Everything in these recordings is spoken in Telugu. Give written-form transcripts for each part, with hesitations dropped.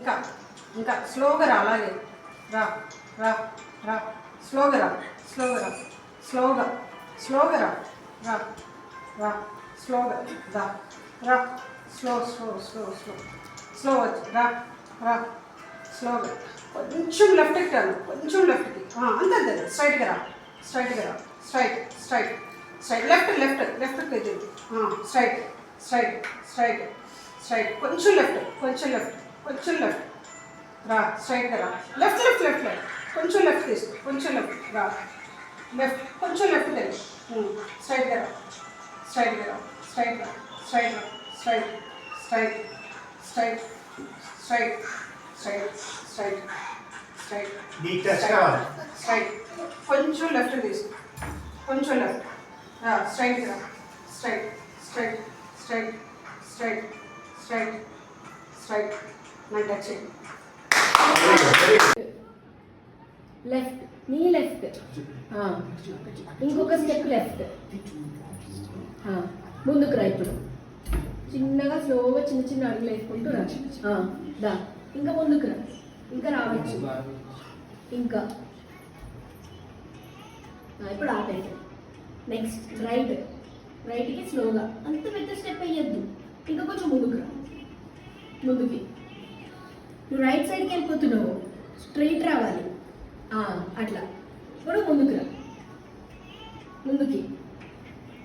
ఇంకా ఇంకా స్లోగా రా, అలాగే రా రా రా, స్లోగా రా, స్లోగా రా, స్లోగా స్లోగా రా రా రా, స్లోగా రా రా, slow slow slow slow slow వచ్చి రా రా, స్లోగా కొంచెం లెఫ్ట్కి రాను, కొంచెం లెఫ్ట్కి, అంతే అంతే, స్ట్రైట్గా రా, స్ట్రైట్గా రా, straight straight straight, left left లెఫ్ట్కి అయితే స్ట్రైట్ స్ట్రైట్ స్ట్రైట్ స్ట్రైట్, కొంచెం లెఫ్ట్ కొంచెం లెఫ్ట్ కొంచెం లెఫ్ట్ రా, స్ట్రైట్గా రా, లెఫ్ట్ లెఫ్ట్ లెఫ్ట్ లెఫ్ట్, కొంచెం లెఫ్ట్ తీసుకో, కొంచెం లెఫ్ట్ రా, లెఫ్ట్ కొంచెం లెఫ్ట్ తెలుసు, స్ట్రైట్గా రా, స్ట్రైట్గా రా, స్ట్రైట్ రా, స్ట్రైట్ రా, straight straight straight straight straight straight straight straight, కొంచెం లెఫ్ట్ తీసుకో, కొంచెం లెఫ్ట్ స్ట్రైట్గా రా, straight straight straight straight straight straight, నాకు టచ్ చేయండి. లెఫ్ట్, నీ లెఫ్ట్, ఇంకొక స్టెప్ లెఫ్ట్, ముందుకు రా. ఇప్పుడు చిన్నగా స్లోగా చిన్న చిన్న అడుగులు వేసుకుంటూ రా, దా, ఇంకా ముందుకు రా, ఇంకా రావచ్చు, ఇంకా ఇప్పుడు ఆపేసి నెక్స్ట్ రైట్, రైట్కి స్లోగా, అంత పెద్ద స్టెప్ అయ్యద్దు, ఇంకా కొంచెం ముందుకు రా, ముందుకి. నువ్వు రైట్ సైడ్కి వెళ్ళిపోతున్నావు, స్ట్రైట్ రావాలి, అట్లా. ఇప్పుడు ముందుకు రా, ముందుకి,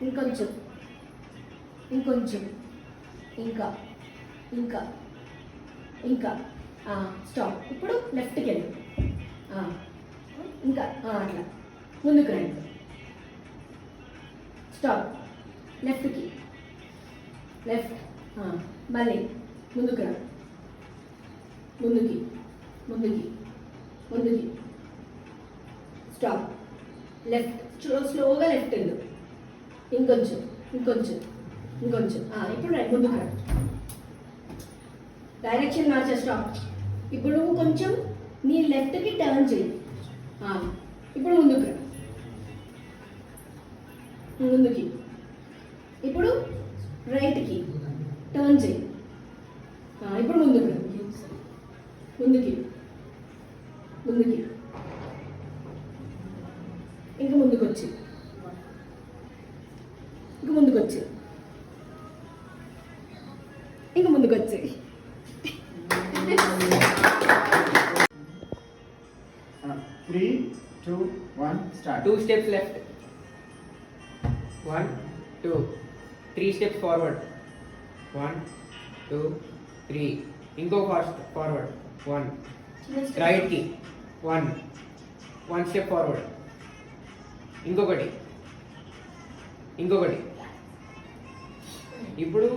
ఇంకొంచెం ఇంకొంచెం, ఇంకా ఇంకా ఇంకా, స్టాప్. ఇప్పుడు లెఫ్ట్కి వెళ్ళు, ఇంకా అట్లా ముందుకు రండి, స్టాప్, లెఫ్ట్కి, లెఫ్ట్, మళ్ళీ ముందుకు రా, ముందుకి ముందుకి ముందుకి, స్టాప్, లెఫ్ట్, స్లోగా లెఫ్ట్ వెళ్ళు, ఇంకొంచెం ఇంకొంచెం ఇంకొంచెం, ఇప్పుడు రైట్, ముందుకు రా, డైరెక్షన్ మార్చా, స్టాప్. ఇప్పుడు నువ్వు కొంచెం నీ లెఫ్ట్కి టర్న్ చేయి, ఇప్పుడు ముందుకు రా, ముందుకి. ఇప్పుడు రైట్కి టర్న్ చేయి, ఇప్పుడు ముందుకు రా, ముందుకి ముందుకి, ఇంక ముందుకు వచ్చి, ఇంక ముందుకు వచ్చి, ఇంక ముందుకు వచ్చి. 3, 2, 1, start. 2 steps left. 1, 2, 3 steps forward. 1, 2, 3. Ingo fast forward. 1. Right key. 1 step forward. ఇంకొకటి ఇప్పుడు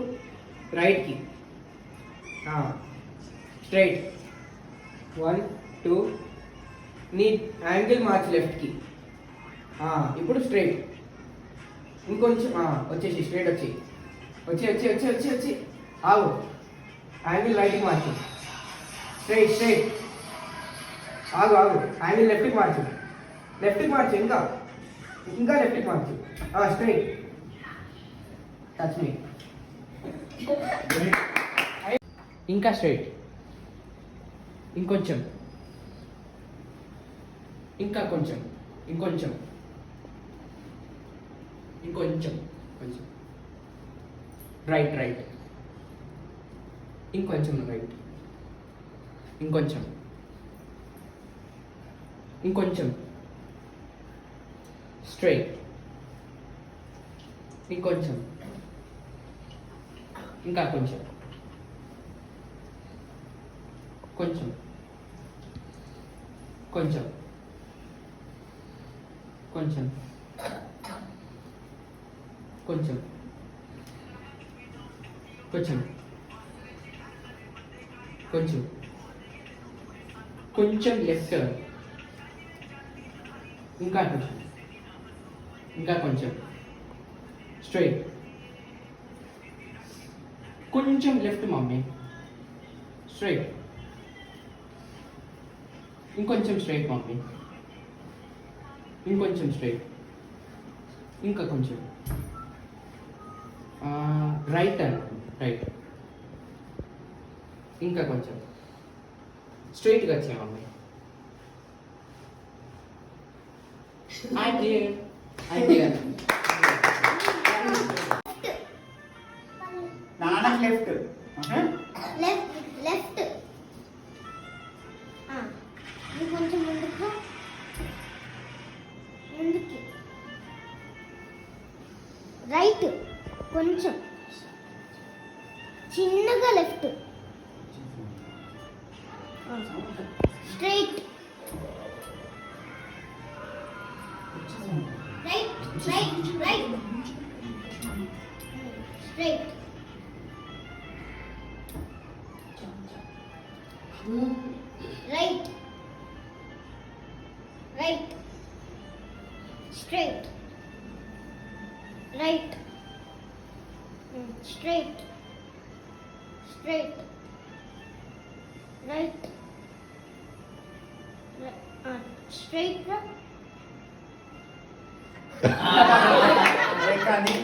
రైట్ కి స్ట్రైట్ 1 2, నీ యాంగిల్ మార్చి లెఫ్ట్ కి, ఇప్పుడు స్ట్రైట్, ఇంకొంచెం వచ్చేసి స్ట్రైట్ వచ్చి వచ్చి వచ్చి వచ్చి వచ్చి వచ్చి ఆగు, యాంగిల్ రైట్కి మార్చు, స్ట్రైట్ స్ట్రైట్, ఆగు ఆగు, యాంగిల్ లెఫ్ట్కి మార్చు, లెఫ్ట్కి మార్చు, ఇంకా ఇంకా లెఫ్ట్కి మార్చు, స్ట్రైట్, టచ్ మీ, ఇంకా స్ట్రైట్, ఇంకొంచెం, ఇంకా కొంచెం, ఇంకొంచెం ఇంకొంచెం కొంచెం రైట్ రైట్, ఇంకొంచెం రైట్, ఇంకొంచెం ఇంకొంచెం స్ట్రైట్, ఇంకొంచెం, ఇంకా కొంచెం కొంచెం కొంచెం కొంచెం కొంచెం కొంచెం కొంచెం కొంచెం లెఫ్ట్, ఇంకా కొంచెం, ఇంకా కొంచెం స్ట్రైట్, కొంచెం లెఫ్ట్ మమ్మీ, స్ట్రైట్, ఇంకొంచెం స్ట్రైట్ మమ్మీ, ఇంకొంచెం స్ట్రైట్, ఇంకా కొంచెం రైట్ టర్న్ రైట్, ఇంకా కొంచెం స్ట్రైట్గా వచ్చాయి మమ్మీ. యాంటీ యాంటీ గారు నాన్నకి లెఫ్ట్. ఓకే లెఫ్ట్ లెఫ్ట్ ఇది కొంచెం ముందుకు ముందుకి రైట్ కొంచెం చిన్నగా left straight right right right straight right right straight right straight straight right straight కానీ